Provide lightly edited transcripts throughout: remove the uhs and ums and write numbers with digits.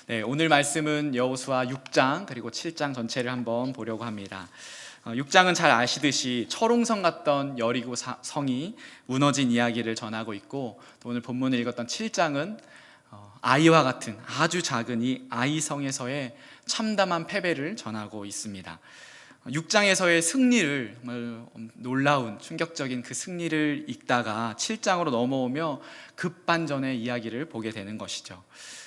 네, 오늘 말씀은 여호수아 6장 그리고 7장 전체를 한번 보려고 합니다. 6장은 잘 아시듯이 철옹성 같던 여리고 성이 무너진 이야기를 전하고 있고, 또 오늘 본문을 읽었던 7장은 아이와 같은 아주 작은 이 아이성에서의 참담한 패배를 전하고 있습니다. 6장에서의 승리를, 정말 놀라운 충격적인 그 승리를 읽다가 7장으로 넘어오며 급반전의 이야기를 보게 되는 것이죠.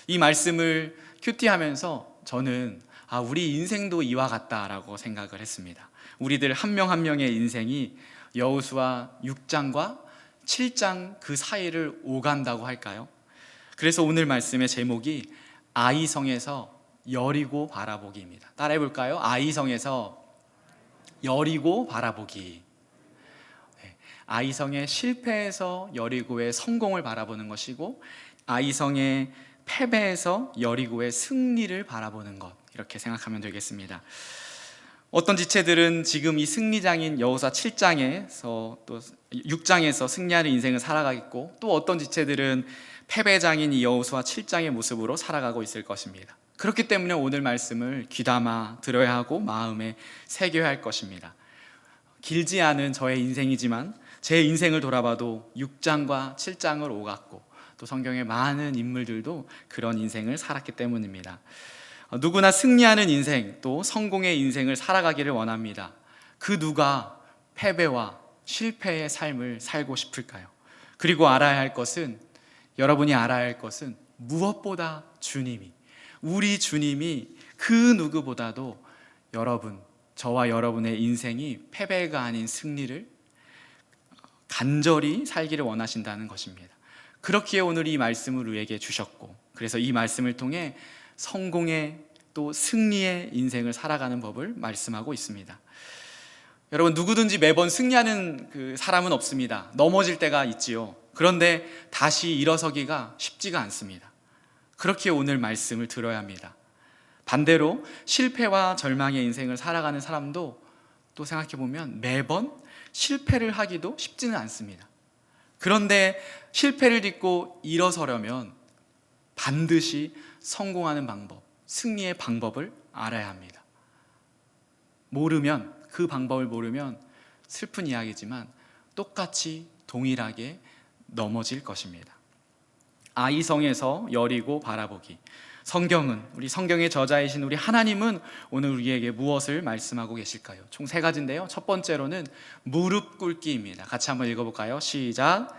이 말씀을 큐티하면서 저는 우리 인생도 이와 같다라고 생각을 했습니다. 우리들 한 명 한 명의 인생이 여호수아 6장과 7장 그 사이를 오간다고 할까요? 그래서 오늘 말씀의 제목이 아이성에서 여리고 바라보기입니다. 따라해 볼까요? 아이성에서 여리고 바라보기. 아이성의 실패에서 여리고의 성공을 바라보는 것이고, 아이성의 패배에서 여리고의 승리를 바라보는 것, 이렇게 생각하면 되겠습니다. 어떤 지체들은 지금 이 승리장인 여호수아 7장에서 또 6장에서 승리하는 인생을 살아가겠고, 또 어떤 지체들은 패배장인 이 여호수아 7장의 모습으로 살아가고 있을 것입니다. 그렇기 때문에 오늘 말씀을 귀담아 들어야 하고 마음에 새겨야 할 것입니다. 길지 않은 저의 인생이지만 제 인생을 돌아봐도 6장과 7장을 오갔고, 또 성경의 많은 인물들도 그런 인생을 살았기 때문입니다. 누구나 승리하는 인생, 또 성공의 인생을 살아가기를 원합니다. 그 누가 패배와 실패의 삶을 살고 싶을까요? 그리고 여러분이 알아야 할 것은 무엇보다 우리 주님이 그 누구보다도 저와 여러분의 인생이 패배가 아닌 승리를 간절히 살기를 원하신다는 것입니다. 그렇기에 오늘 이 말씀을 우리에게 주셨고, 그래서 이 말씀을 통해 성공의 또 승리의 인생을 살아가는 법을 말씀하고 있습니다. 여러분, 누구든지 매번 승리하는 그 사람은 없습니다. 넘어질 때가 있지요. 그런데 다시 일어서기가 쉽지가 않습니다. 그렇기에 오늘 말씀을 들어야 합니다. 반대로 실패와 절망의 인생을 살아가는 사람도 또 생각해보면 매번 실패를 하기도 쉽지는 않습니다. 그런데 실패를 딛고 일어서려면 반드시 성공하는 방법, 승리의 방법을 알아야 합니다. 그 방법을 모르면 슬픈 이야기지만 똑같이 동일하게 넘어질 것입니다. 아이성에서 여리고 바라보기. 우리 성경의 저자이신 우리 하나님은 오늘 우리에게 무엇을 말씀하고 계실까요? 총 3가지인데요. 첫 번째로는 무릎 꿇기입니다. 같이 한번 읽어볼까요? 시작.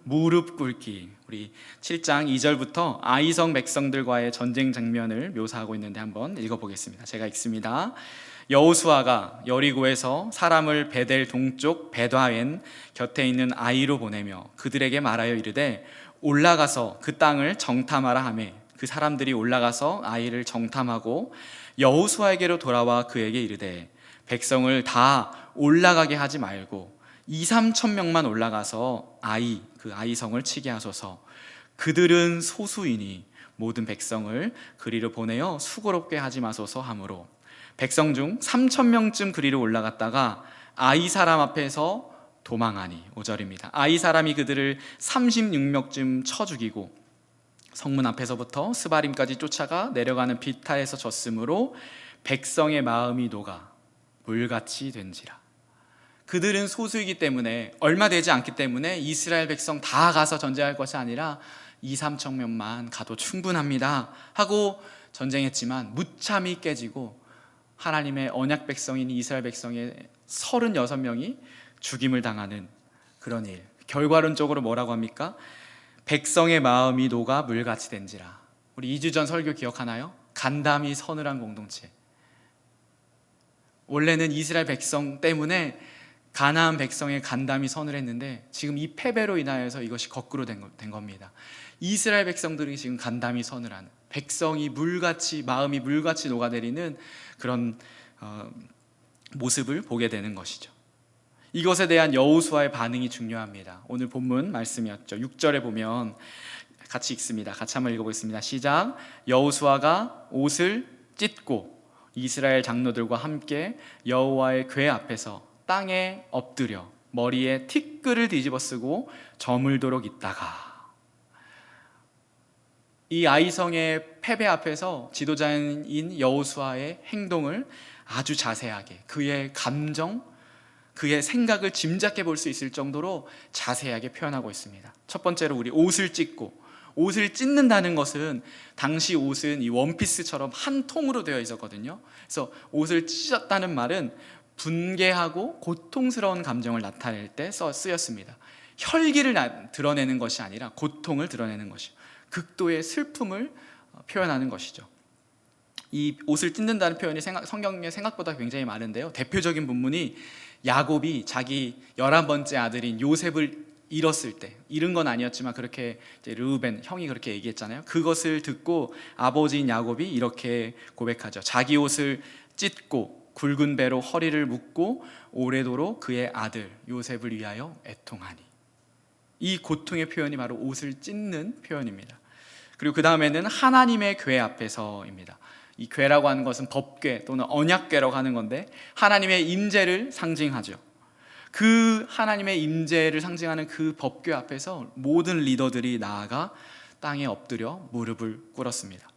무릎 꿇기. 우리 7장 2절부터 아이성 백성들과의 전쟁 장면을 묘사하고 있는데 한번 읽어보겠습니다. 제가 읽습니다. 여호수아가 여리고에서 사람을 베델 동쪽 베다웬 곁에 있는 아이로 보내며 그들에게 말하여 이르되 올라가서 그 땅을 정탐하라 하매 그 사람들이 올라가서 아이를 정탐하고 여호수아에게로 돌아와 그에게 이르되 백성을 다 올라가게 하지 말고 2-3천 명만 올라가서 그 아이성을 치게 하소서. 그들은 소수이니 모든 백성을 그리로 보내어 수고롭게 하지 마소서 하므로 백성 중 3천 명쯤 그리로 올라갔다가 아이 사람 앞에서 도망하니. 5절입니다. 아이 사람이 그들을 36명쯤 쳐 죽이고 성문 앞에서부터 스바림까지 쫓아가 내려가는 비탈에서 졌으므로 백성의 마음이 녹아 물같이 된지라. 그들은 소수이기 때문에, 얼마 되지 않기 때문에 이스라엘 백성 다 가서 전쟁할 것이 아니라 2-3천 명만 가도 충분합니다 하고 전쟁했지만 무참히 깨지고 하나님의 언약 백성인 이스라엘 백성의 36명이 죽임을 당하는 그런 일. 결과론적으로 뭐라고 합니까? 백성의 마음이 녹아 물같이 된지라. 우리 2주 전 설교 기억하나요? 간담이 서늘한 공동체. 원래는 이스라엘 백성 때문에 가나안 백성의 간담이 서늘했는데 지금 이 패배로 인하여서 이것이 거꾸로 된 겁니다. 이스라엘 백성들이 지금 간담이 서늘한, 백성이 마음이 물같이 녹아내리는 그런 모습을 보게 되는 것이죠. 이것에 대한 여호수아의 반응이 중요합니다. 오늘 본문 말씀이었죠. 6절에 보면 같이 읽습니다. 같이 한번 읽어보겠습니다. 시작. 여호수아가 옷을 찢고 이스라엘 장로들과 함께 여호와의 궤 앞에서 땅에 엎드려 머리에 티끌을 뒤집어 쓰고 저물도록 있다가, 이 아이성의 패배 앞에서 지도자인 여호수아의 행동을 아주 자세하게, 그의 감정, 그의 생각을 짐작해 볼 수 있을 정도로 자세하게 표현하고 있습니다. 첫 번째로 우리 옷을 찢고, 옷을 찢는다는 것은 당시 옷은 이 원피스처럼 한 통으로 되어 있었거든요. 그래서 옷을 찢었다는 말은 분개하고 고통스러운 감정을 나타낼 때 쓰였습니다. 혈기를 드러내는 것이 아니라 고통을 드러내는 것이요, 극도의 슬픔을 표현하는 것이죠. 이 옷을 찢는다는 표현이 성경에 생각보다 굉장히 많은데요, 대표적인 본문이 야곱이 자기 11번째 아들인 요셉을 잃었을 때, 잃은 건 아니었지만 그렇게 이제 르우벤 형이 그렇게 얘기했잖아요. 그것을 듣고 아버지인 야곱이 이렇게 고백하죠. 자기 옷을 찢고 굵은 배로 허리를 묶고 오래도록 그의 아들 요셉을 위하여 애통하니. 이 고통의 표현이 바로 옷을 찢는 표현입니다. 그리고 그 다음에는 하나님의 궤 앞에서입니다. 이 궤라고 하는 것은 법궤 또는 언약궤라고 하는 건데, 하나님의 임재를 상징하죠. 그 하나님의 임재를 상징하는 그 법궤 앞에서 모든 리더들이 나아가 땅에 엎드려 무릎을 꿇었습니다.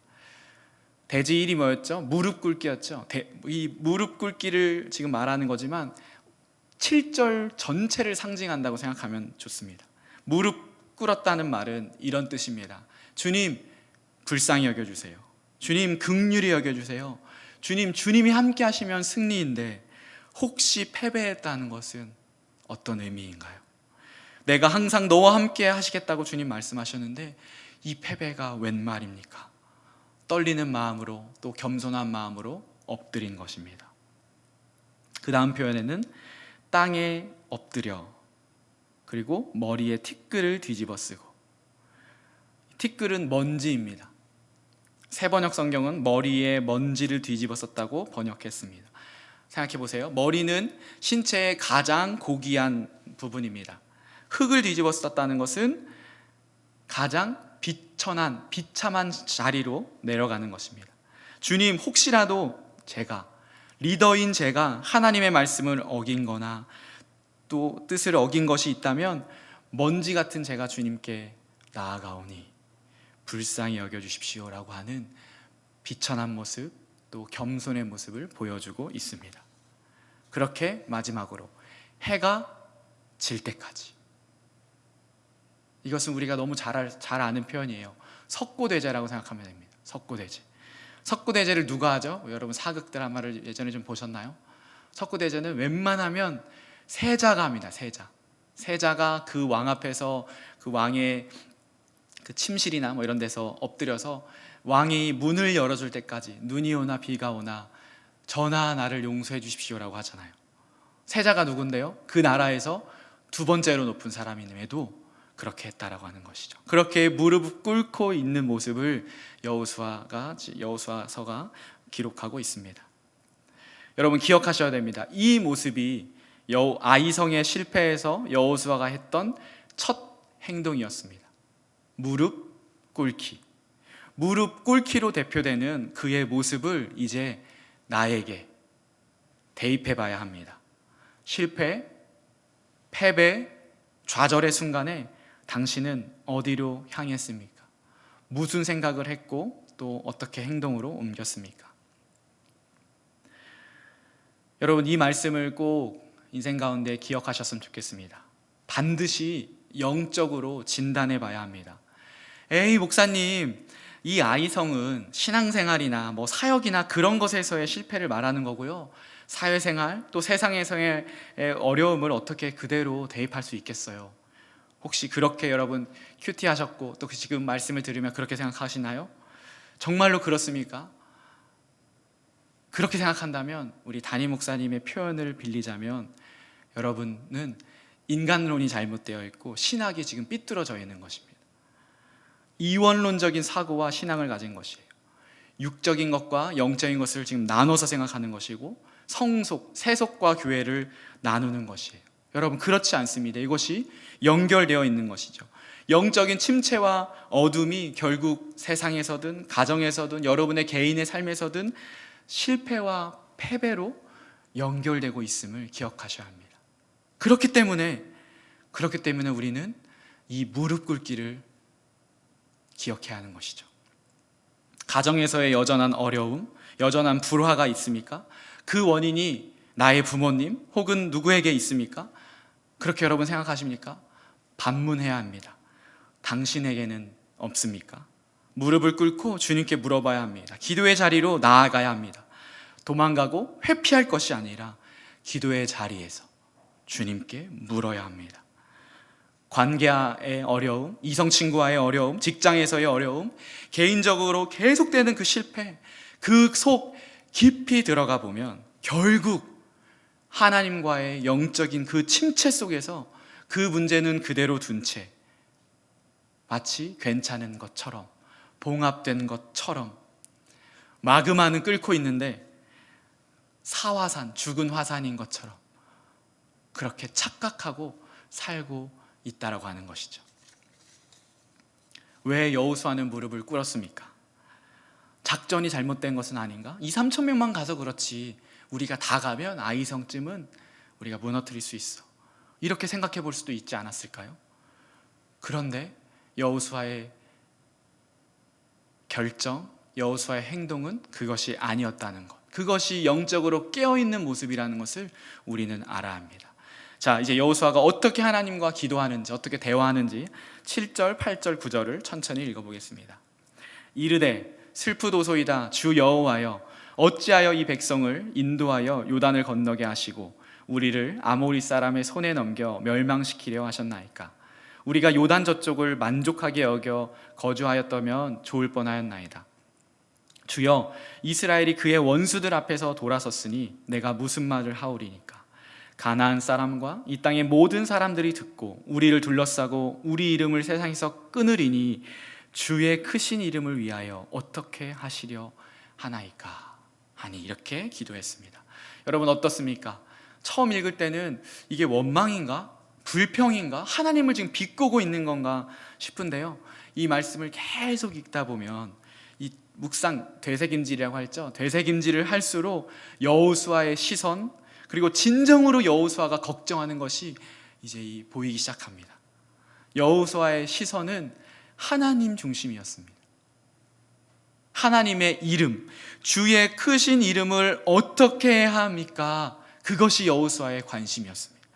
대지 1이 뭐였죠? 무릎 꿇기였죠. 이 무릎 꿇기를 지금 말하는 거지만 7절 전체를 상징한다고 생각하면 좋습니다. 무릎 꿇었다는 말은 이런 뜻입니다. 주님, 불쌍히 여겨주세요. 주님, 긍휼히 여겨주세요. 주님이 함께 하시면 승리인데 혹시 패배했다는 것은 어떤 의미인가요? 내가 항상 너와 함께 하시겠다고 주님 말씀하셨는데 이 패배가 웬 말입니까? 떨리는 마음으로, 또 겸손한 마음으로 엎드린 것입니다. 그 다음 표현에는 땅에 엎드려, 그리고 머리에 티끌을 뒤집어 쓰고. 티끌은 먼지입니다. 새번역 성경은 머리에 먼지를 뒤집어 썼다고 번역했습니다. 생각해 보세요. 머리는 신체의 가장 고귀한 부분입니다. 흙을 뒤집어 썼다는 것은 가장 비참한 자리로 내려가는 것입니다. 주님, 혹시라도 리더인 제가 하나님의 말씀을 어긴 거나 또 뜻을 어긴 것이 있다면 먼지 같은 제가 주님께 나아가오니 불쌍히 여겨주십시오 라고 하는 비천한 모습, 또 겸손의 모습을 보여주고 있습니다. 그렇게 마지막으로 해가 질 때까지. 이것은 우리가 너무 잘 아는 표현이에요. 석고대제라고 생각하면 됩니다. 석고대제를 누가 하죠? 여러분 사극 드라마를 예전에 좀 보셨나요? 석고대제는 웬만하면 세자가 합니다. 세자가 그 왕 앞에서 그 왕의 그 침실이나 뭐 이런 데서 엎드려서 왕이 문을 열어줄 때까지 눈이 오나 비가 오나 전하 나를 용서해 주십시오라고 하잖아요. 세자가 누군데요? 그 나라에서 두 번째로 높은 사람임에도 그렇게 했다라고 하는 것이죠. 그렇게 무릎 꿇고 있는 모습을 여호수아서가 기록하고 있습니다. 여러분 기억하셔야 됩니다. 이 모습이 아이성의 실패에서 여호수아가 했던 첫 행동이었습니다. 무릎 꿇기로 대표되는 그의 모습을 이제 나에게 대입해 봐야 합니다. 실패, 패배, 좌절의 순간에 당신은 어디로 향했습니까? 무슨 생각을 했고 또 어떻게 행동으로 옮겼습니까? 여러분 이 말씀을 꼭 인생 가운데 기억하셨으면 좋겠습니다. 반드시 영적으로 진단해 봐야 합니다. 에이 목사님, 이 아이성은 신앙생활이나 뭐 사역이나 그런 것에서의 실패를 말하는 거고요, 사회생활 또 세상에서의 어려움을 어떻게 그대로 대입할 수 있겠어요? 혹시 그렇게 여러분 큐티하셨고 또 지금 말씀을 들으면 그렇게 생각하시나요? 정말로 그렇습니까? 그렇게 생각한다면 우리 담임 목사님의 표현을 빌리자면 여러분은 인간론이 잘못되어 있고 신학이 지금 삐뚤어져 있는 것입니다. 이원론적인 사고와 신앙을 가진 것이에요. 육적인 것과 영적인 것을 지금 나눠서 생각하는 것이고 세속과 교회를 나누는 것이에요. 여러분 그렇지 않습니다. 이것이 연결되어 있는 것이죠. 영적인 침체와 어둠이 결국 세상에서든 가정에서든 여러분의 개인의 삶에서든 실패와 패배로 연결되고 있음을 기억하셔야 합니다. 그렇기 때문에 우리는 이 무릎 꿇기를 기억해야 하는 것이죠. 가정에서의 여전한 어려움, 여전한 불화가 있습니까? 그 원인이 나의 부모님 혹은 누구에게 있습니까? 그렇게 여러분 생각하십니까? 반문해야 합니다. 당신에게는 없습니까? 무릎을 꿇고 주님께 물어봐야 합니다. 기도의 자리로 나아가야 합니다. 도망가고 회피할 것이 아니라 기도의 자리에서 주님께 물어야 합니다. 관계의 어려움, 이성 친구와의 어려움, 직장에서의 어려움, 개인적으로 계속되는 그 실패, 그 속 깊이 들어가 보면 결국 하나님과의 영적인 그 침체 속에서 그 문제는 그대로 둔 채 마치 괜찮은 것처럼, 봉합된 것처럼 마그마는 끓고 있는데 사화산, 죽은 화산인 것처럼 그렇게 착각하고 살고 있다라고 하는 것이죠. 왜 여호수아는 무릎을 꿇었습니까? 작전이 잘못된 것은 아닌가? 2~3천 명만 가서 그렇지 우리가 다 가면 아이성쯤은 우리가 무너뜨릴 수 있어, 이렇게 생각해 볼 수도 있지 않았을까요? 그런데 여호수아의 결정, 여호수아의 행동은 그것이 아니었다는 것, 그것이 영적으로 깨어있는 모습이라는 것을 우리는 알아야 합니다. 자, 이제 여호수아가 어떻게 하나님과 기도하는지, 어떻게 대화하는지 7절, 8절, 9절을 천천히 읽어보겠습니다. 이르되 슬프도소이다 주 여호와여, 어찌하여 이 백성을 인도하여 요단을 건너게 하시고 우리를 아모리 사람의 손에 넘겨 멸망시키려 하셨나이까? 우리가 요단 저쪽을 만족하게 여겨 거주하였다면 좋을 뻔하였나이다. 주여, 이스라엘이 그의 원수들 앞에서 돌아섰으니 내가 무슨 말을 하오리니까? 가나안 사람과 이 땅의 모든 사람들이 듣고 우리를 둘러싸고 우리 이름을 세상에서 끊으리니 주의 크신 이름을 위하여 어떻게 하시려 하나이까? 하니 이렇게 기도했습니다. 여러분 어떻습니까? 처음 읽을 때는 이게 원망인가? 불평인가? 하나님을 지금 비꼬고 있는 건가 싶은데요, 이 말씀을 계속 읽다 보면 이 묵상, 되새김질이라고 했죠. 되새김질을 할수록 여호수아의 시선, 그리고 진정으로 여호수아가 걱정하는 것이 이제 보이기 시작합니다. 여호수아의 시선은 하나님 중심이었습니다. 하나님의 이름, 주의 크신 이름을 어떻게 해야 합니까? 그것이 여호수아의 관심이었습니다.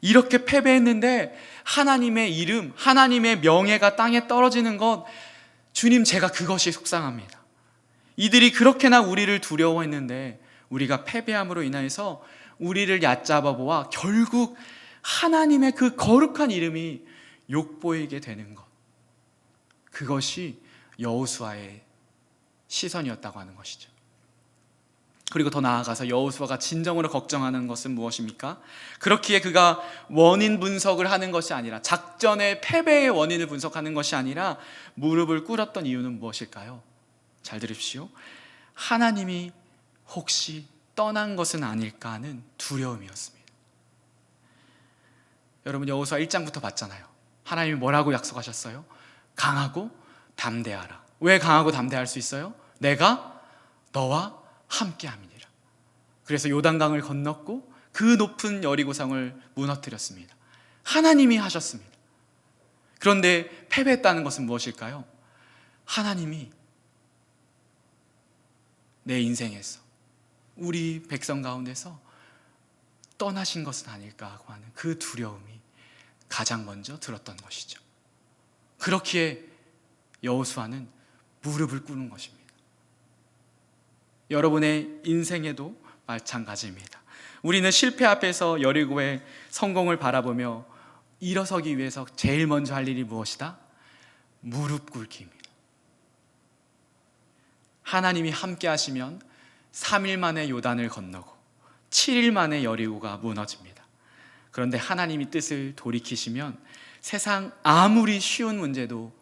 이렇게 패배했는데 하나님의 이름, 하나님의 명예가 땅에 떨어지는 것, 주님 제가 그것이 속상합니다. 이들이 그렇게나 우리를 두려워했는데 우리가 패배함으로 인해서 우리를 얕잡아 보아 결국 하나님의 그 거룩한 이름이 욕보이게 되는 것, 그것이 여호수아의 시선이었다고 하는 것이죠. 그리고 더 나아가서 여호수아가 진정으로 걱정하는 것은 무엇입니까? 그렇기에 그가 원인 분석을 하는 것이 아니라, 작전의 패배의 원인을 분석하는 것이 아니라 무릎을 꿇었던 이유는 무엇일까요? 잘 들으십시오. 하나님이 혹시 떠난 것은 아닐까 하는 두려움이었습니다. 여러분 여호수아 1장부터 봤잖아요. 하나님이 뭐라고 약속하셨어요? 강하고 담대하라. 왜 강하고 담대할 수 있어요? 내가 너와 함께함이니라. 그래서 요단강을 건넜고 그 높은 여리고성을 무너뜨렸습니다. 하나님이 하셨습니다. 그런데 패배했다는 것은 무엇일까요? 하나님이 내 인생에서, 우리 백성 가운데서 떠나신 것은 아닐까 하고 하는 그 두려움이 가장 먼저 들었던 것이죠. 그렇기에 여호수아는 무릎을 꿇는 것입니다. 여러분의 인생에도 마찬가지입니다. 우리는 실패 앞에서 여리고의 성공을 바라보며 일어서기 위해서 제일 먼저 할 일이 무엇이다? 무릎 꿇기입니다. 하나님이 함께 하시면 3일 만에 요단을 건너고 7일 만에 여리고가 무너집니다. 그런데 하나님이 뜻을 돌이키시면 세상 아무리 쉬운 문제도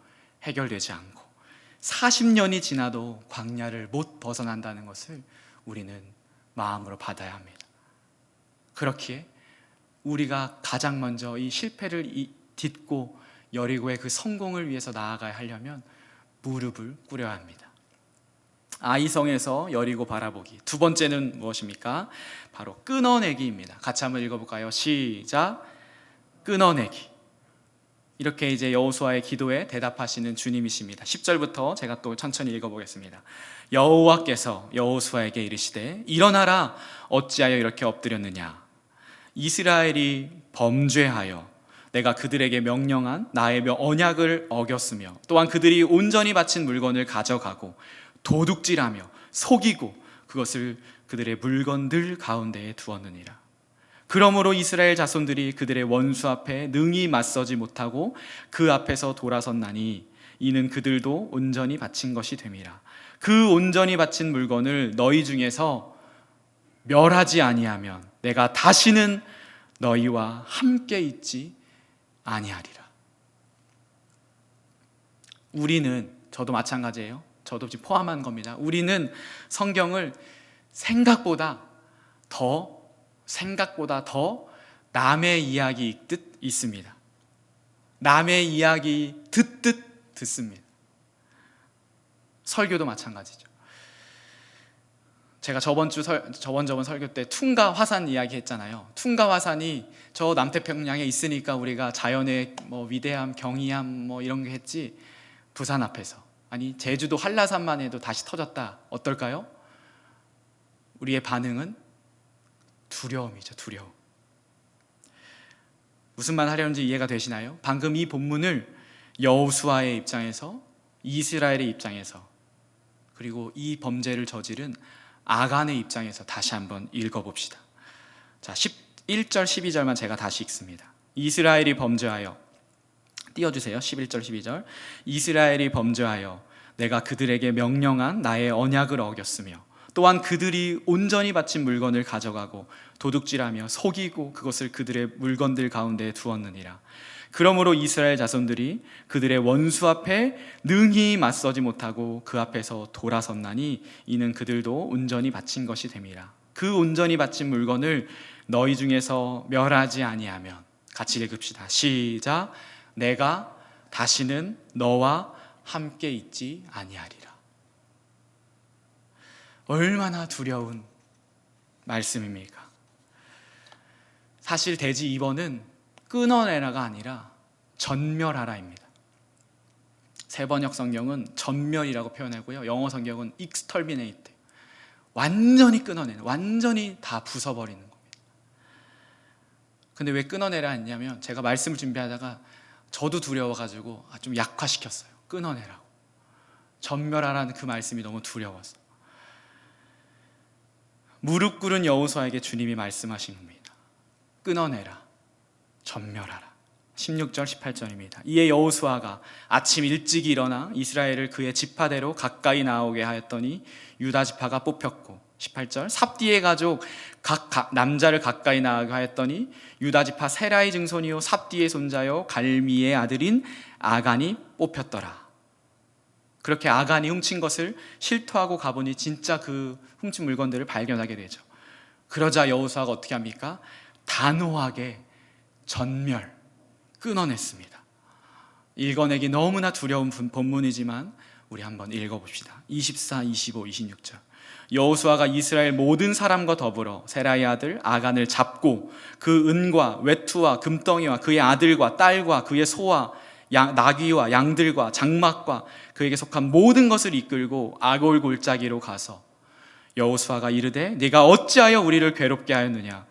해결되지 않고 40년이 지나도 광야를 못 벗어난다는 것을 우리는 마음으로 받아야 합니다. 그렇기에 우리가 가장 먼저 이 실패를 딛고 여리고의 그 성공을 위해서 나아가야 하려면 무릎을 꿇어야 합니다. 아이성에서 여리고 바라보기. 두 번째는 무엇입니까? 바로 끊어내기입니다. 같이 한번 읽어볼까요? 시작. 끊어내기. 이렇게 이제 여호수아의 기도에 대답하시는 주님이십니다. 10절부터 제가 또 천천히 읽어보겠습니다. 여호와께서 여호수아에게 이르시되 일어나라, 어찌하여 이렇게 엎드렸느냐. 이스라엘이 범죄하여 내가 그들에게 명령한 나의 언약을 어겼으며 또한 그들이 온전히 바친 물건을 가져가고 도둑질하며 속이고 그것을 그들의 물건들 가운데에 두었느니라. 그러므로 이스라엘 자손들이 그들의 원수 앞에 능히 맞서지 못하고 그 앞에서 돌아섰나니 이는 그들도 온전히 바친 것이 됨이라. 그 온전히 바친 물건을 너희 중에서 멸하지 아니하면 내가 다시는 너희와 함께 있지 아니하리라. 우리는, 저도 마찬가지예요. 저도 지금 포함한 겁니다. 우리는 성경을 생각보다 더 남의 이야기 읽듯 읽습니다. 남의 이야기 듣듯 듣습니다. 설교도 마찬가지죠. 제가 저번 설교 때 퉁가 화산 이야기 했잖아요. 퉁가 화산이 저 남태평양에 있으니까 우리가 자연의 위대함, 경이함 이런 게 했지, 부산 앞에서, 아니 제주도 한라산만 해도 다시 터졌다. 어떨까요? 우리의 반응은 두려움이죠. 두려움. 무슨 말 하려는지 이해가 되시나요? 방금 이 본문을 여호수아의 입장에서, 이스라엘의 입장에서, 그리고 이 범죄를 저지른 아간의 입장에서 다시 한번 읽어봅시다. 자, 11절 12절만 제가 다시 읽습니다. 이스라엘이 범죄하여, 띄워주세요. 11절 12절. 이스라엘이 범죄하여 내가 그들에게 명령한 나의 언약을 어겼으며 또한 그들이 온전히 바친 물건을 가져가고 도둑질하며 속이고 그것을 그들의 물건들 가운데 두었느니라. 그러므로 이스라엘 자손들이 그들의 원수 앞에 능히 맞서지 못하고 그 앞에서 돌아섰나니 이는 그들도 온전히 바친 것이 됨이라. 그 온전히 바친 물건을 너희 중에서 멸하지 아니하면, 같이 읽읍시다. 시작. 내가 다시는 너와 함께 있지 아니하리라. 얼마나 두려운 말씀입니까? 사실 대지 2번은 끊어내라가 아니라 전멸하라입니다. 세번역 성경은 전멸이라고 표현하고요, 영어 성경은 exterminate, 완전히 끊어내는, 완전히 다 부숴버리는 겁니다. 근데 왜 끊어내라 했냐면, 제가 말씀을 준비하다가 저도 두려워가지고 좀 약화시켰어요. 끊어내라고. 전멸하라는 그 말씀이 너무 두려워서. 무릎 꿇은 여호수아에게 주님이 말씀하신 겁니다. 끊어내라, 전멸하라. 16절 18절입니다. 이에 여호수아가 아침 일찍 일어나 이스라엘을 그의 지파대로 가까이 나오게 하였더니 유다 지파가 뽑혔고, 18절 삽디의 가족 각 남자를 가까이 나오게 하였더니 유다 지파 세라의 증손이요 삽디의 손자요 갈미의 아들인 아간이 뽑혔더라. 그렇게 아간이 훔친 것을 실토하고 가보니 진짜 그 훔친 물건들을 발견하게 되죠. 그러자 여호수아가 어떻게 합니까? 단호하게 전멸, 끊어냈습니다. 읽어내기 너무나 두려운 본문이지만 우리 한번 읽어봅시다. 24, 25, 26절. 여호수아가 이스라엘 모든 사람과 더불어 세라의 아들 아간을 잡고 그 은과 외투와 금덩이와 그의 아들과 딸과 그의 소와 나귀와 양들과 장막과 그에게 속한 모든 것을 이끌고 아골 골짜기로 가서 여호수아가 이르되 네가 어찌하여 우리를 괴롭게 하였느냐.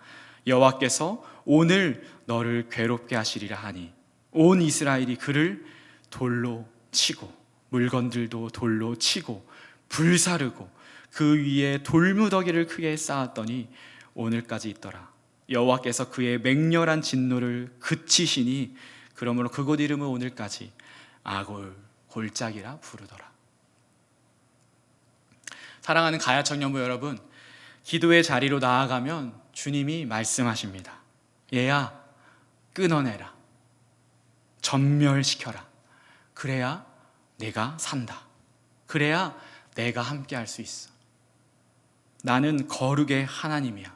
여호와께서 오늘 너를 괴롭게 하시리라 하니 온 이스라엘이 그를 돌로 치고 물건들도 돌로 치고 불사르고 그 위에 돌무더기를 크게 쌓았더니 오늘까지 있더라. 여호와께서 그의 맹렬한 진노를 그치시니 그러므로 그곳 이름은 오늘까지 아골 골짜기라 부르더라. 사랑하는 가야 청년부 여러분, 기도의 자리로 나아가면 주님이 말씀하십니다. 얘야, 끊어내라, 전멸시켜라. 그래야 내가 산다. 그래야 내가 함께 할 수 있어. 나는 거룩의 하나님이야.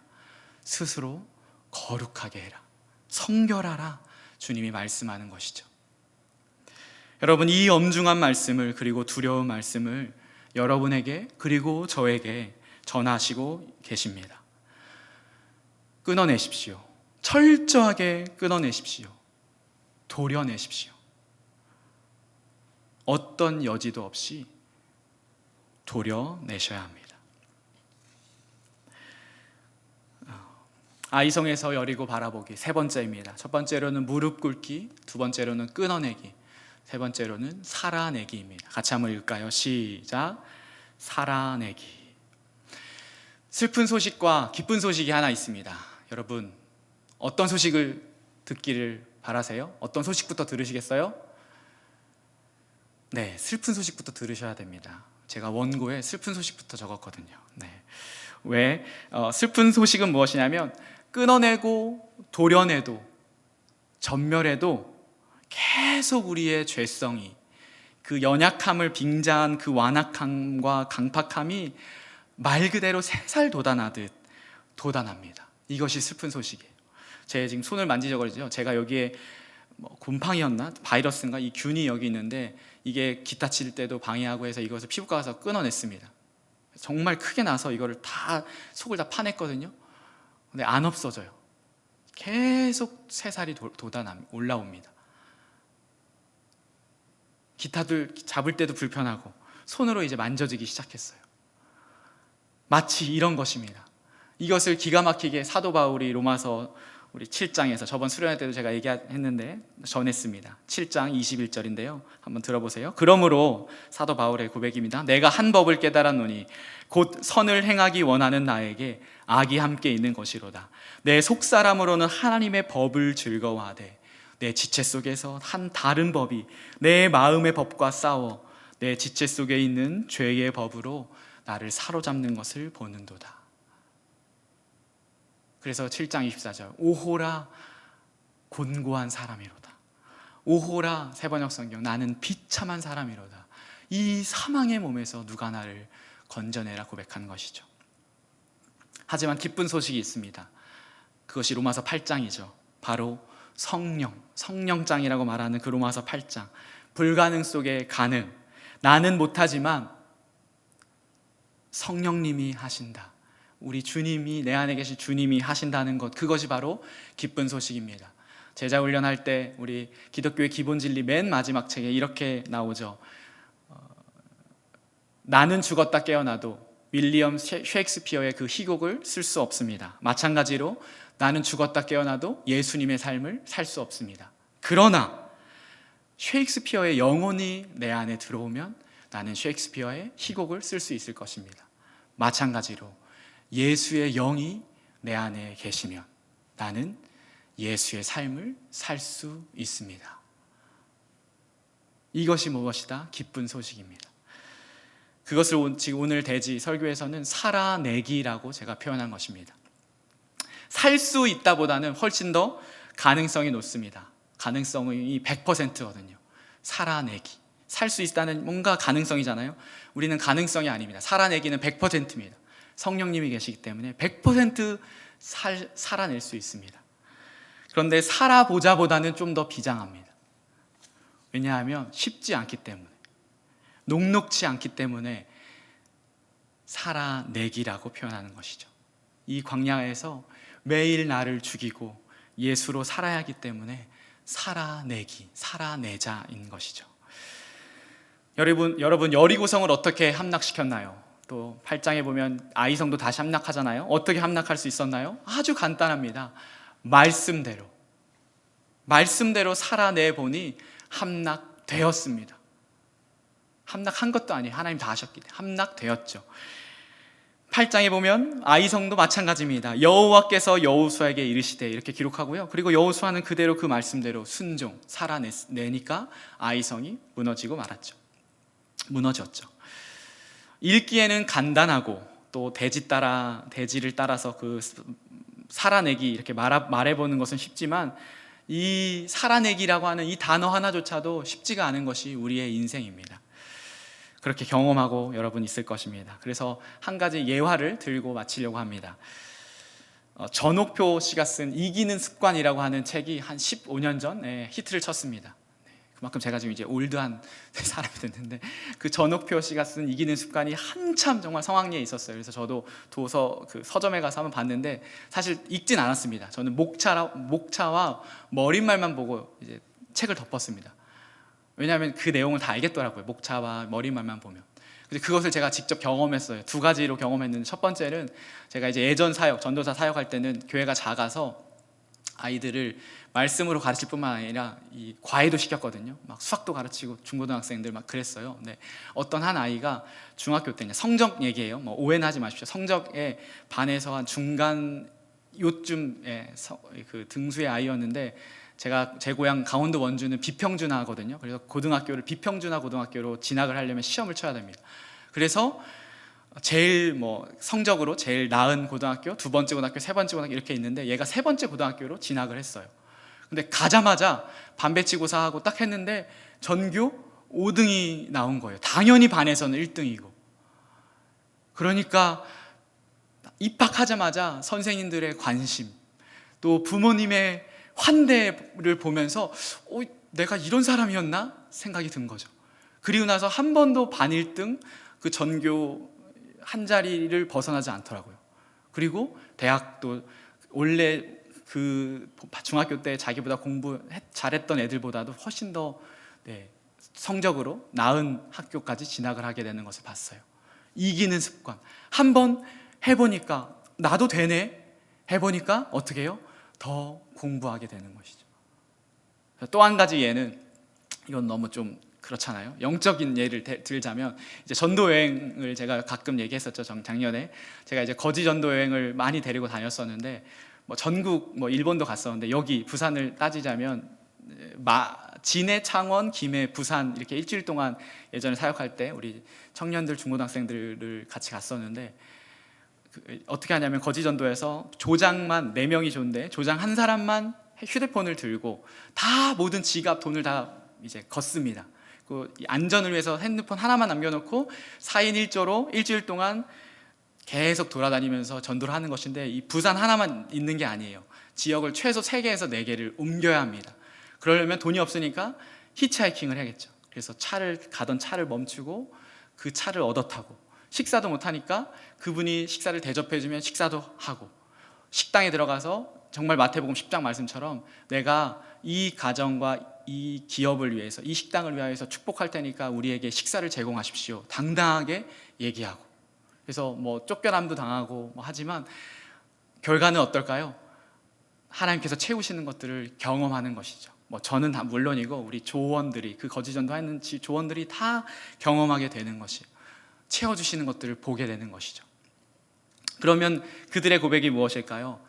스스로 거룩하게 해라, 성결하라. 주님이 말씀하는 것이죠. 여러분, 이 엄중한 말씀을, 그리고 두려운 말씀을 여러분에게 그리고 저에게 전하시고 계십니다. 끊어내십시오. 철저하게 끊어내십시오. 도려내십시오. 어떤 여지도 없이 도려내셔야 합니다. 아이성에서 여리고 바라보기 세 번째입니다. 첫 번째로는 무릎 꿇기, 두 번째로는 끊어내기, 세 번째로는 살아내기입니다. 같이 한번 읽을까요? 시작. 살아내기. 슬픈 소식과 기쁜 소식이 하나 있습니다. 여러분, 어떤 소식을 듣기를 바라세요? 어떤 소식부터 들으시겠어요? 네, 슬픈 소식부터 들으셔야 됩니다. 제가 원고에 슬픈 소식부터 적었거든요. 네. 왜? 슬픈 소식은 무엇이냐면 끊어내고 도려내도 전멸해도 계속 우리의 죄성이, 그 연약함을 빙자한 그 완악함과 강팍함이 말 그대로 새살 돋아나듯 돋아납니다. 이것이 슬픈 소식이에요. 제 지금 손을 만지작거리죠. 제가 여기에 곰팡이였나 바이러스인가 이 균이 여기 있는데 이게 기타 칠 때도 방해하고 해서 이것을 피부과 가서 끊어냈습니다. 정말 크게 나서 이거를 다 속을 다 파냈거든요. 근데 안 없어져요. 계속 새살이 올라옵니다. 기타들 잡을 때도 불편하고 손으로 이제 만져지기 시작했어요. 마치 이런 것입니다. 이것을 기가 막히게 사도 바울이 로마서 우리 7장에서 저번 수련회 때도 제가 얘기했는데 전했습니다. 7장 21절인데요. 한번 들어보세요. 그러므로 사도 바울의 고백입니다. 내가 한 법을 깨달았노니 곧 선을 행하기 원하는 나에게 악이 함께 있는 것이로다. 내 속사람으로는 하나님의 법을 즐거워하되 내 지체 속에서 한 다른 법이 내 마음의 법과 싸워 내 지체 속에 있는 죄의 법으로 나를 사로잡는 것을 보는도다. 그래서 7장 24절 오호라 곤고한 사람이로다. 오호라 세번역 성경 나는 비참한 사람이로다. 이 사망의 몸에서 누가 나를 건져내라 고백한 것이죠. 하지만 기쁜 소식이 있습니다. 그것이 로마서 8장이죠. 바로 성령장이라고 말하는 그 로마서 8장. 불가능 속에 가능. 나는 못하지만 성령님이 하신다. 우리 주님이, 내 안에 계신 주님이 하신다는 것, 그것이 바로 기쁜 소식입니다. 제자 훈련할 때 우리 기독교의 기본 진리 맨 마지막 책에 이렇게 나오죠. 나는 죽었다 깨어나도 윌리엄 셰익스피어의 그 희곡을 쓸 수 없습니다. 마찬가지로 나는 죽었다 깨어나도 예수님의 삶을 살 수 없습니다. 그러나 셰익스피어의 영혼이 내 안에 들어오면 나는 셰익스피어의 희곡을 쓸 수 있을 것입니다. 마찬가지로 예수의 영이 내 안에 계시면 나는 예수의 삶을 살 수 있습니다. 이것이 무엇이다? 기쁜 소식입니다. 그것을 지금 오늘 대지 설교에서는 살아내기라고 제가 표현한 것입니다. 살 수 있다보다는 훨씬 더 가능성이 높습니다. 가능성이 100%거든요. 살아내기. 살 수 있다는 뭔가 가능성이잖아요. 우리는 가능성이 아닙니다. 살아내기는 100%입니다. 성령님이 계시기 때문에 100% 살아낼 수 있습니다. 그런데 살아보자보다는 좀 더 비장합니다. 왜냐하면 쉽지 않기 때문에, 녹록치 않기 때문에 살아내기라고 표현하는 것이죠. 이 광야에서 매일 나를 죽이고 예수로 살아야 하기 때문에 살아내기, 살아내자인 것이죠. 여러분 여리고성을 어떻게 함락시켰나요? 또 8장에 보면 아이성도 다시 함락하잖아요. 어떻게 함락할 수 있었나요? 아주 간단합니다. 말씀대로 살아내 보니 함락되었습니다. 함락한 것도 아니에요. 하나님 다 하셨기 때문에 함락되었죠. 8장에 보면 아이성도 마찬가지입니다. 여호와께서 여호수아에게 이르시되 이렇게 기록하고요. 그리고 여호수아는 그대로 그 말씀대로 순종 살아내니까 아이성이 무너졌죠. 읽기에는 간단하고 또 대지를 따라서 그 살아내기 이렇게 말해보는 것은 쉽지만 이 살아내기라고 하는 이 단어 하나조차도 쉽지가 않은 것이 우리의 인생입니다. 그렇게 경험하고 여러분 있을 것입니다. 그래서 한 가지 예화를 들고 마치려고 합니다. 전옥표 씨가 쓴 이기는 습관이라고 하는 책이 한 15년 전에 히트를 쳤습니다. 그만큼 제가 지금 이제 올드한 사람이 됐는데 그 전옥표 씨가 쓴 이기는 습관이 한참 정말 성황리에 있었어요. 그래서 저도 도서 그 서점에 가서 한번 봤는데 사실 읽진 않았습니다. 저는 목차와 머릿말만 보고 이제 책을 덮었습니다. 왜냐하면 그 내용을 다 알겠더라고요. 목차와 머리말만 보면. 근데 그것을 제가 직접 경험했어요. 두 가지로 경험했는데, 첫 번째는 제가 이제 예전 사역, 전도사 사역할 때는 교회가 작아서 아이들을 말씀으로 가르칠 뿐만 아니라 이 과외도 시켰거든요. 막 수학도 가르치고 중고등학생들 막 그랬어요. 근데 어떤 한 아이가 중학교 때, 성적 얘기예요. 뭐 오해는 하지 마십시오. 성적에 반에서 한 중간 요쯤에 그 등수의 아이였는데, 제가 제 고향 강원도 원주는 비평준화거든요. 그래서 고등학교를 비평준화 고등학교로 진학을 하려면 시험을 쳐야 됩니다. 그래서 제일 성적으로 제일 나은 고등학교, 두 번째 고등학교, 세 번째 고등학교 이렇게 있는데, 얘가 세 번째 고등학교로 진학을 했어요. 근데 가자마자 반배치고사하고 딱 했는데 전교 5등이 나온 거예요. 당연히 반에서는 1등이고. 그러니까 입학하자마자 선생님들의 관심, 또 부모님의 환대를 보면서 내가 이런 사람이었나 생각이 든 거죠. 그리고 나서 한 번도 반 1등 그 전교 한 자리를 벗어나지 않더라고요. 그리고 대학도 원래 그 중학교 때 자기보다 공부 잘했던 애들보다도 훨씬 더 성적으로 나은 학교까지 진학을 하게 되는 것을 봤어요. 이기는 습관. 한번 해보니까 나도 되네. 해보니까 어떻게 해요? 더 공부하게 되는 것이죠. 또 한 가지 예는, 이건 너무 좀 그렇잖아요. 영적인 예를 들자면, 이제 전도 여행을 제가 가끔 얘기했었죠. 작년에 제가 이제 거지 전도 여행을 많이 데리고 다녔었는데, 전국 일본도 갔었는데, 여기 부산을 따지자면 진해, 창원, 김해, 부산 이렇게 일주일 동안 예전에 사역할 때 우리 청년들, 중고등학생들을 같이 갔었는데, 어떻게 하냐면 거지 전도에서 조장만 4명이 좋은데 조장 한 사람만 휴대폰을 들고 다 모든 지갑, 돈을 다 이제 걷습니다. 그 안전을 위해서 핸드폰 하나만 남겨놓고 4인 1조로 일주일 동안 계속 돌아다니면서 전도를 하는 것인데, 이 부산 하나만 있는 게 아니에요. 지역을 최소 3개에서 4개를 옮겨야 합니다. 그러려면 돈이 없으니까 히치하이킹을 해야겠죠. 그래서 가던 차를 멈추고 그 차를 얻어 타고, 식사도 못하니까 그분이 식사를 대접해주면 식사도 하고, 식당에 들어가서 정말 마태복음 10장 말씀처럼 내가 이 가정과 이 기업을 위해서, 이 식당을 위해서 축복할 테니까 우리에게 식사를 제공하십시오, 당당하게 얘기하고. 그래서 쫓겨남도 당하고 하지만 결과는 어떨까요? 하나님께서 채우시는 것들을 경험하는 것이죠. 저는 다 물론이고 우리 조원들이, 그 거지전도 하는 조원들이 다 경험하게 되는 것이에요. 채워주시는 것들을 보게 되는 것이죠. 그러면 그들의 고백이 무엇일까요?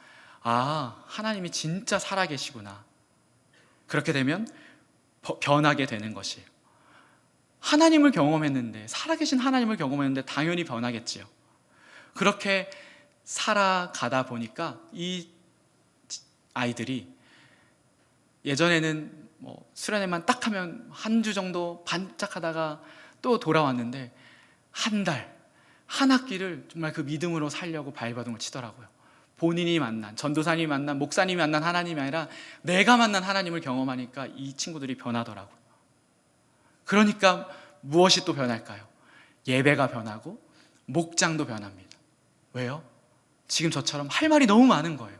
하나님이 진짜 살아계시구나. 그렇게 되면 변하게 되는 것이에요. 하나님을 경험했는데, 살아계신 하나님을 경험했는데 당연히 변하겠지요. 그렇게 살아가다 보니까 이 아이들이 예전에는 수련회만 딱 하면 한 주 정도 반짝하다가 또 돌아왔는데, 한 달, 한 학기를 정말 그 믿음으로 살려고 발버둥을 치더라고요. 본인이 만난, 전도사님이 만난, 목사님이 만난 하나님이 아니라 내가 만난 하나님을 경험하니까 이 친구들이 변하더라고요. 그러니까 무엇이 또 변할까요? 예배가 변하고 목장도 변합니다. 왜요? 지금 저처럼 할 말이 너무 많은 거예요.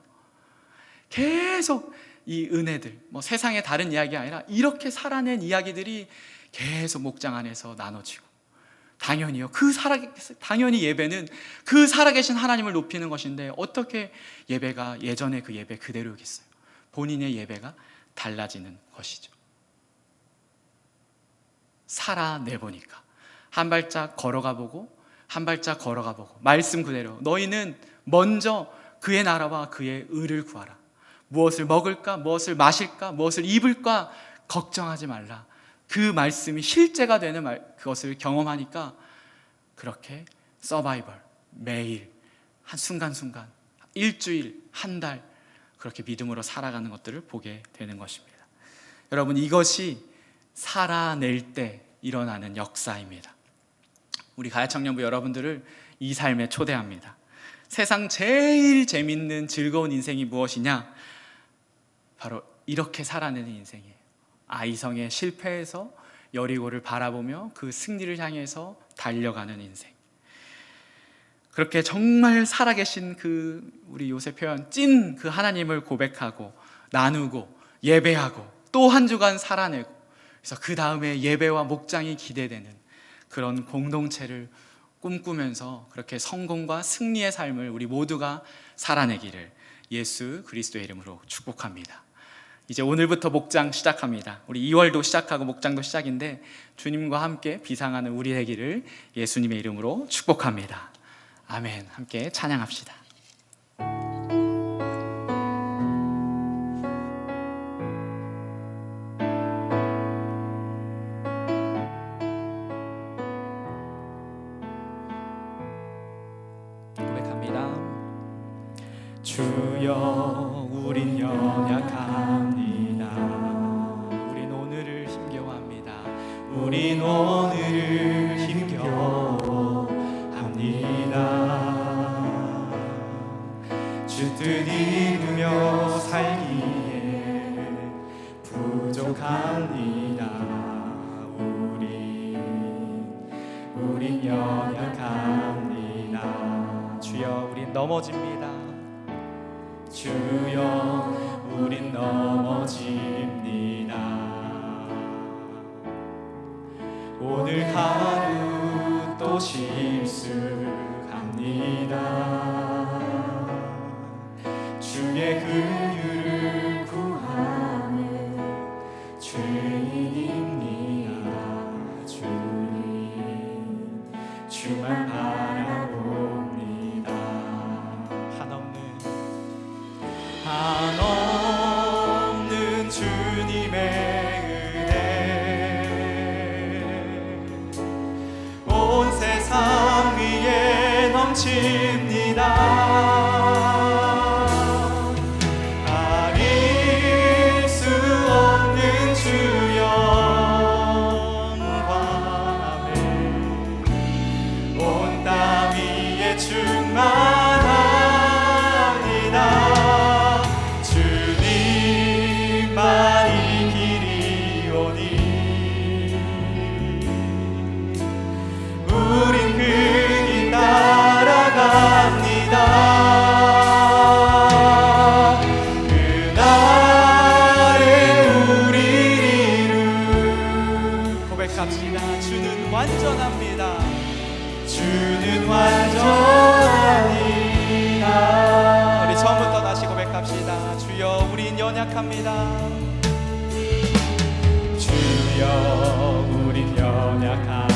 계속 이 은혜들, 세상의 다른 이야기가 아니라 이렇게 살아낸 이야기들이 계속 목장 안에서 나눠지고, 당연히요. 당연히 예배는 그 살아계신 하나님을 높이는 것인데, 어떻게 예배가 예전의 그 예배 그대로겠어요? 본인의 예배가 달라지는 것이죠. 살아내보니까 한 발짝 걸어가 보고, 한 발짝 걸어가 보고, 말씀 그대로 너희는 먼저 그의 나라와 그의 의를 구하라. 무엇을 먹을까, 무엇을 마실까, 무엇을 입을까 걱정하지 말라. 그 말씀이 실제가 되는 그것을 경험하니까 그렇게 서바이벌, 매일 한 순간순간, 일주일, 한 달 그렇게 믿음으로 살아가는 것들을 보게 되는 것입니다. 여러분, 이것이 살아낼 때 일어나는 역사입니다. 우리 가야청년부 여러분들을 이 삶에 초대합니다. 세상 제일 재밌는 즐거운 인생이 무엇이냐? 바로 이렇게 살아내는 인생이에요. 아이성의 실패에서 여리고를 바라보며 그 승리를 향해서 달려가는 인생. 그렇게 정말 살아계신 우리 요새 표현 찐 그 하나님을 고백하고 나누고 예배하고 또 한 주간 살아내고, 그래서 그 다음에 예배와 목장이 기대되는 그런 공동체를 꿈꾸면서 그렇게 성공과 승리의 삶을 우리 모두가 살아내기를 예수 그리스도의 이름으로 축복합니다. 이제 오늘부터 목장 시작합니다. 우리 2월도 시작하고 목장도 시작인데 주님과 함께 비상하는 우리 되기를 예수님의 이름으로 축복합니다. 아멘. 함께 찬양합시다. 고백합니다. 주여 우린 연약합니다. 우린 오늘을 힘겨워합니다. 우린 오늘을 힘겨워합니다. 주 뜻 이루며 살기에 부족합니다. 우린 연약합니다. 주여 우린 넘어집니다. 주여 우린 넘어집니다. 오늘 하루 또 실수합니다. 주의 긍휼을 구하는 죄인입니다. 주님 주만 바라봅니다. 한없는 주님의 은혜 온 세상 위에 넘칩니다. 가릴 수 없는 주 영광에 온 땅 위에 충만합니다. 주님만이 길이오니 우린 그 길 따라갑니다. 그날의 우리 이루 고백합시다. 주는 완전합니다. 주는 완전합니다. 우리 처음부터 다시 고백합시다. 주여 우린 연약합니다. 주여 우린 연약합니다.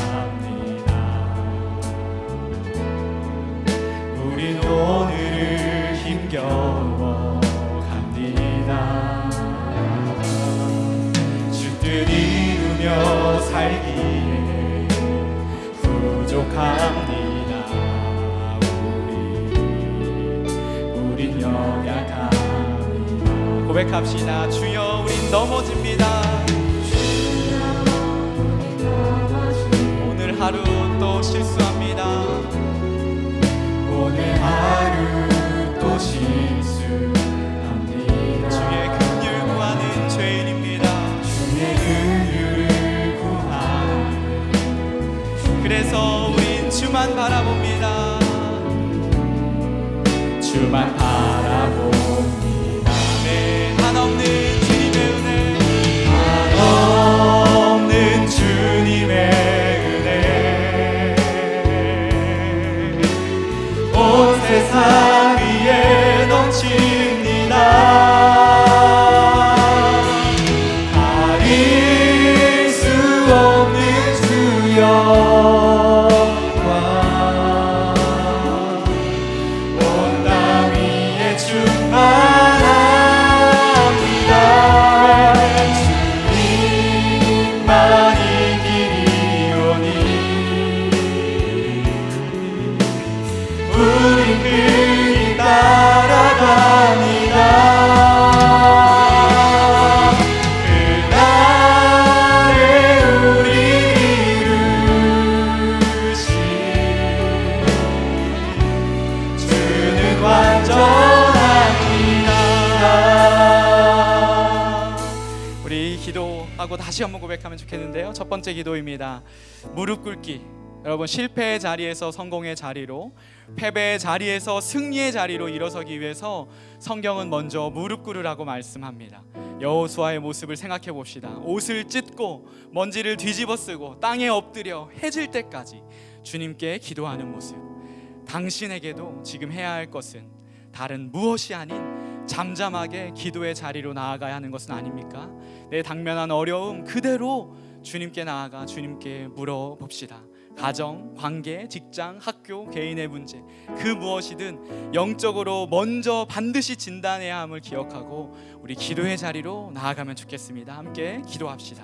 우린 오늘을 힘겨워합니다. 주 뜻 이루며 살기에 부족합니다. 우린 연약합니다. 고백합시다. 주여 우린 넘어집니다. 오늘 하루 또 실수합니다. 오늘 하루 또 실수합니다. 주의 긍휼 구하는 죄인입니다. 주의 긍휼을 구하는 그래서 우린 주만 바라봅니다. 주만 바라봅니다. 네, 한없는 주님의 은혜, 한없는 주님의 은혜 온 세상 위에 넘칩니다. 가릴 수 없는 주여 하고 다시 한번 고백하면 좋겠는데요. 첫 번째 기도입니다. 무릎 꿇기. 여러분, 실패의 자리에서 성공의 자리로, 패배의 자리에서 승리의 자리로 일어서기 위해서 성경은 먼저 무릎 꿇으라고 말씀합니다. 여호수아의 모습을 생각해 봅시다. 옷을 찢고 먼지를 뒤집어 쓰고 땅에 엎드려 해질 때까지 주님께 기도하는 모습. 당신에게도 지금 해야 할 것은 다른 무엇이 아닌 잠잠하게 기도의 자리로 나아가야 하는 것은 아닙니까? 내 당면한 어려움 그대로 주님께 나아가 주님께 물어봅시다. 가정, 관계, 직장, 학교, 개인의 문제, 그 무엇이든 영적으로 먼저 반드시 진단해야 함을 기억하고 우리 기도의 자리로 나아가면 좋겠습니다. 함께 기도합시다.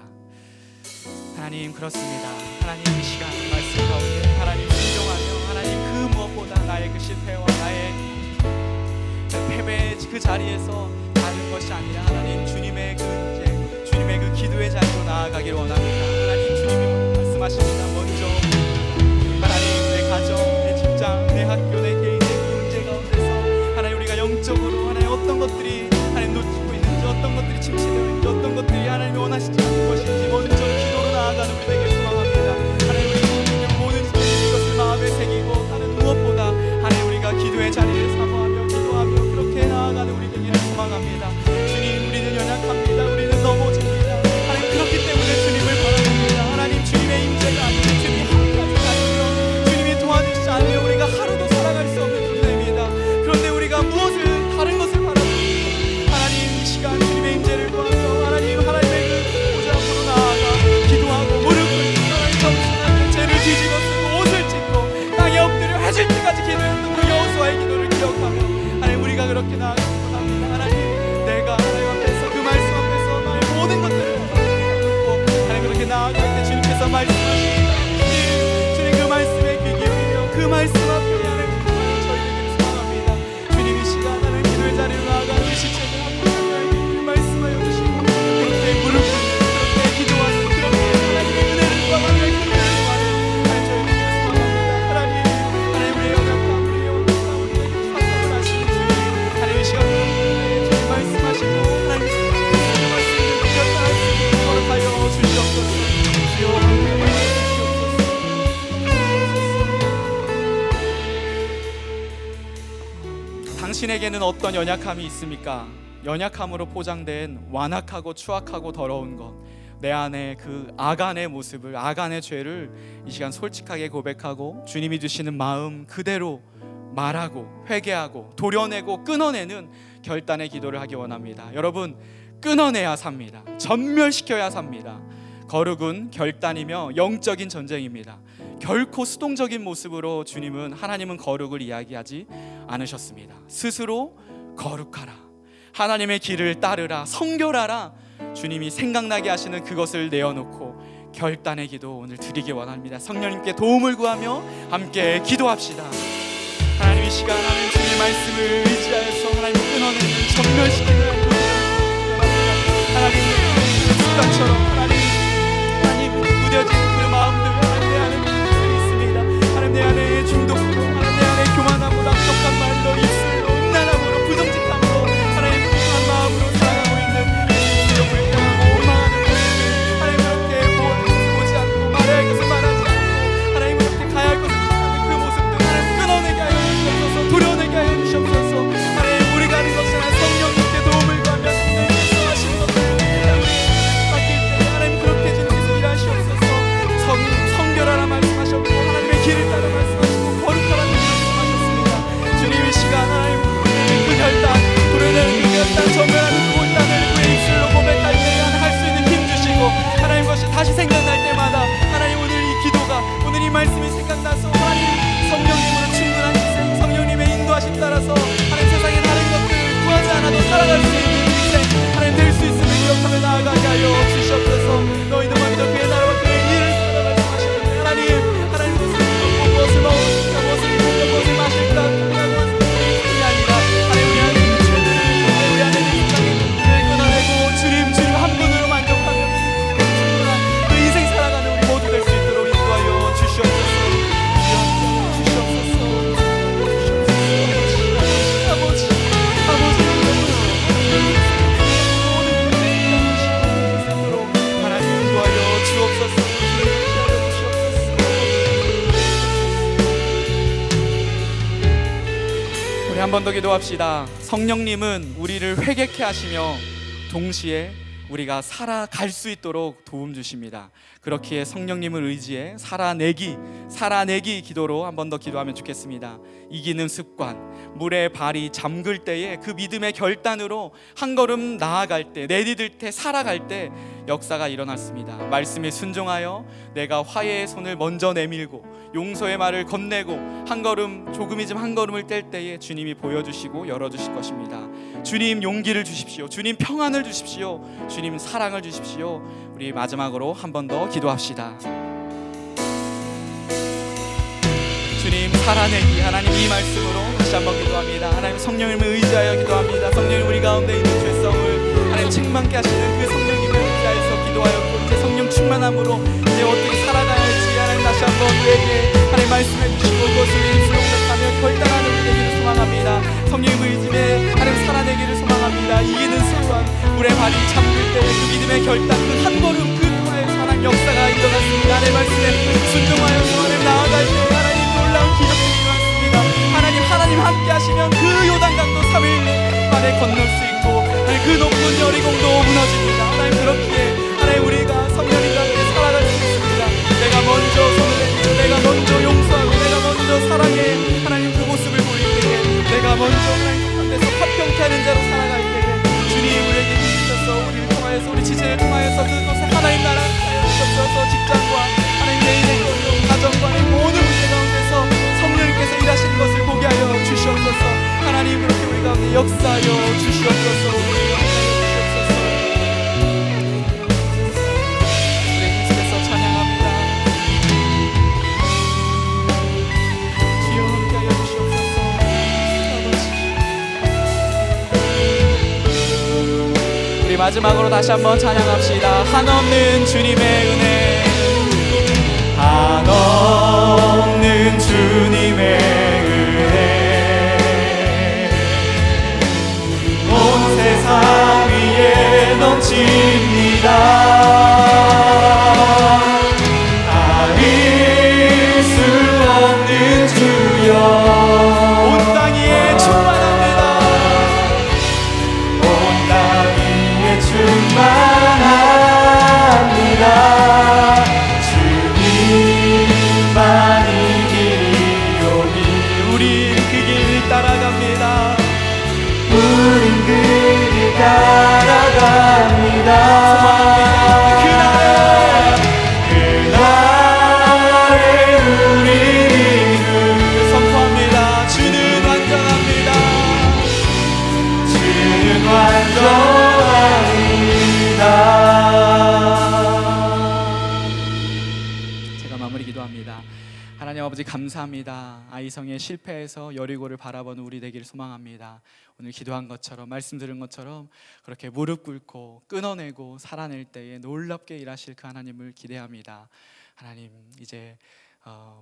하나님, 그렇습니다. 하나님, 이 시간 말씀 가운데 하나님 순종하며 하나님 그 무엇보다 나의 그 실패와 나의 패배의 그 자리에서 다른 것이 아니라 하나님 주님의 그 문제, 주님의 그 기도의 자리로 나아가기를 원합니다. 하나님, 주님이 말씀하십니다. 먼저 하나님, 내 가정, 내 직장, 내 학교, 내 개인의 그 문제 가운데서 하나님 우리가 영적으로 하나님 어떤 것들이 하나님 놓치고 있는지, 어떤 것들이 침체되어 있는지, 어떤 것들이 하나님이 원하시지 않는 것인지 먼저 기도로 나아가는 우리 되길 소망합니다. 하나님, 우리 모든 이것을 마음에 새기고 다른 무엇보다 하나님 우리가 기도의 자리를 사모하며 기도하며 그렇게 나아가는 우리 되기를 소망합니다. 주님, 우리는 연약합니다. 우리는 넘어집니다. 하나님, 그렇기 때문에 주님을 바라봅니다. 하나님, 주님의 임재가 아니면 주님이 함께하지 않으며 주님이 도와주시지 않으면 우리가 하루도 살아갈 수 없는 존재입니다. 그런데 우리가 무엇을 다른 것을 바라봅니다. 하나님, 이 시간 주님의 임재를 구하며 하나님의 그 보좌 앞으로 나아가 기도하고 무릎 꿇고 하나님 겸손하게 죄를 뒤집어 쓰고 옷을 찢고 땅에 엎드려 해질 때까지 기도했던 그 여호수아의 기도를 기억하며 하나님 우리가 그렇게 나아가기 원합니다. 하나님, 내가 하나님 앞에서 그 말씀 앞에서 나의 모든 것들을 놓고 하나님 그렇게 나아갈 때 주님께서 말씀하십니다. 주님 그 말씀에 귀 기울이며 그 말씀 앞에 하나님 저희에게 소망합니다. 주님, 이 시간 하나님 기도의 자리로 나아가 우리 시체들 앞에 말씀하여 주시고 그렇게 무릎 꿇는 그렇게 기도하는 그렇게 하나님의 은혜를 구하고 하나님의 은혜를 구하는 하나님 저희에게 소망합니다. 하나님 우리의 연약함, 우리의 연약함, 우리의 사랑을 하시는 주님, 하나님 이 시간 주님 말씀하시고 하나님 그 말씀을 우리가 따를 수 있도록 허락하여 주시옵소서. 주여 함께 당신에게는 어떤 연약함이 있습니까? 연약함으로 포장된 완악하고 추악하고 더러운 것, 내 안에 그 아간의 모습을, 아간의 죄를 이 시간 솔직하게 고백하고 주님이 주시는 마음 그대로 말하고 회개하고 도려내고 끊어내는 결단의 기도를 하기 원합니다. 여러분, 끊어내야 삽니다. 전멸시켜야 삽니다. 거룩은 결단이며 영적인 전쟁입니다. 결코 수동적인 모습으로 하나님은 거룩을 이야기하지 않으셨습니다. 스스로 거룩하라, 하나님의 길을 따르라, 성결하라, 주님이 생각나게 하시는 그것을 내어놓고 결단의 기도 오늘 드리기 원합니다. 성령님께 도움을 구하며 함께 기도합시다. 하나님, 이 시간 하나님 주님의 말씀을 의지하여서 하나님 끊어내는 전멸시키는 하나님 습관처럼 하나님 무뎌진 그 마음들, 하나님 내 안에 문제들이 있습니다. 하나님 내 안에 중독으로, 하나님 내 안에 교만함으로, 악독한 말로, 입술로, 음란함으로, 부정직함으로 하나님 부정한 마음으로 살아가고 있는 주여 불평하고 원망하는 모습들, 하나님 그렇게 보지 않고 말해야 할 것을 말하지 않고 하나님 그렇게 가야 할 것을 가는 그 모습들 하나님 끊어내게 하여 주시옵소서. 도려내게 하여 주시옵소서. 하나님 우리가 하는 것이 하나님 성령님께 도움을 구하며 성령님께서 하시는 것들 하나님 우리 맡길 때 하나님 그렇게 주님께서 일하시옵소서. 한 번 더 기도합시다. 성령님은 우리를 회개케 하시며 동시에 우리가 살아갈 수 있도록 도움 주십니다. 그렇기에 성령님을 의지해 살아내기 기도로 한 번 더 기도하면 좋겠습니다. 이기는 습관, 물에 발이 잠글 때에 그 믿음의 결단으로 한 걸음 나아갈 때, 내디딜 때, 살아갈 때 역사가 일어났습니다. 말씀에 순종하여 내가 화해의 손을 먼저 내밀고 용서의 말을 건네고 한 걸음을 뗄 때에 주님이 보여주시고 열어주실 것입니다. 주님 용기를 주십시오. 주님 평안을 주십시오. 주님 사랑을 주십시오. 우리 마지막으로 한 번 더 기도합시다. 주님 살아내기, 하나님 이 말씀으로 다시 한번 기도합니다. 하나님 성령님을 의지하여 기도합니다. 성령님 우리 가운데 있는 죄성을 하나님 책망케 하시는 그 성령님을 의지하여서 기도하였고 이제 성령 충만함으로 이제 어떻게 살아가야 할지 하나님 다시 한번 우리에게 하나님 말씀해 주시고 그것을 순종하며 결단하는 우리 되기를 소망합니다. 성령님을 의지해 하나님 살아내기를 소망합니다. 이기는 습관, 물에 발이 잠글 때 그 믿음의 결단, 그 한 걸음 그 통하여서 하나님 역사가 일어났습니다. 하나님 말씀에 순종하여서 하나님 나아갈 때 하나님 놀라운 기적들이 일어났습니다. 하나님 함께 하시면 그 요단강도 3일 만에 건널 수 있고 하나님 그 높은 여리공도 무너집니다. 하나님 그렇기에 하나님 우리가 성령님과 함께 살아갈 수 있습니다. 내가 먼저 손을 내밀고 내가 먼저 용서하고 내가 먼저 사랑해 하나님 그 모습을 보일 때에 내가 먼저 하나님 가운데서 화평케 하는 자로 살아갈 때에 주님 우리에게 힘주셔서 우리를 통하여서 우리 지체를 통하여서 그곳에 하나님 나라 하여주셔서 직장과 하나님 개인의 가정과 모든 문제 가운데서 성령님께서 일하시는 것을 보게 하여 주시옵소서. 하나님 그렇게 우리 가운데 역사하여 주시옵소서. 우리 계속해서 찬양합니다. 주여 함께 하여 주시옵소서. 우리 마지막으로 다시 한번 찬양합시다. 한없는 주님의 은혜, 한없는 주님의 은혜, 온 세상 위에 넘칩니다. 가릴 수 없는 주여, 온 땅 위에 충만합니다. 온 땅 위에 충만합니다. 우린 그 길 따라갑니다. 우린 그 길 따라갑니다. 그날에 우리는 선포합니다. 주는 완전합니다. 주는 완전합니다. 제가 마무리 기도합니다. 하나님 아버지 감사합니다. 아이성의 실패에서 여리고를 바라보는 우리 되기를 소망합니다. 오늘 기도한 것처럼 말씀 들은 것처럼 그렇게 무릎 꿇고 끊어내고 살아낼 때에 놀랍게 일하실 그 하나님을 기대합니다. 하나님 이제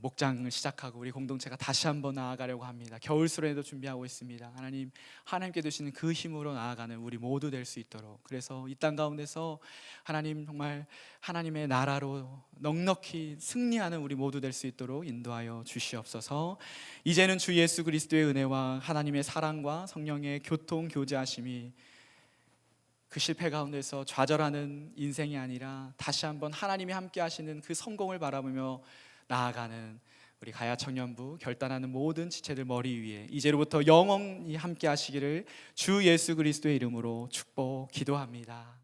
목장을 시작하고 우리 공동체가 다시 한번 나아가려고 합니다. 겨울 수련회도 준비하고 있습니다. 하나님 하나님께 주시는 그 힘으로 나아가는 우리 모두 될 수 있도록, 그래서 이 땅 가운데서 하나님 정말 하나님의 나라로 넉넉히 승리하는 우리 모두 될 수 있도록 인도하여 주시옵소서. 이제는 주 예수 그리스도의 은혜와 하나님의 사랑과 성령의 교통 교제하심이 그 실패 가운데서 좌절하는 인생이 아니라 다시 한번 하나님이 함께 하시는 그 성공을 바라보며 나아가는 우리 가야 청년부 결단하는 모든 지체들 머리 위에 이제로부터 영원히 함께 하시기를 주 예수 그리스도의 이름으로 축복 기도합니다.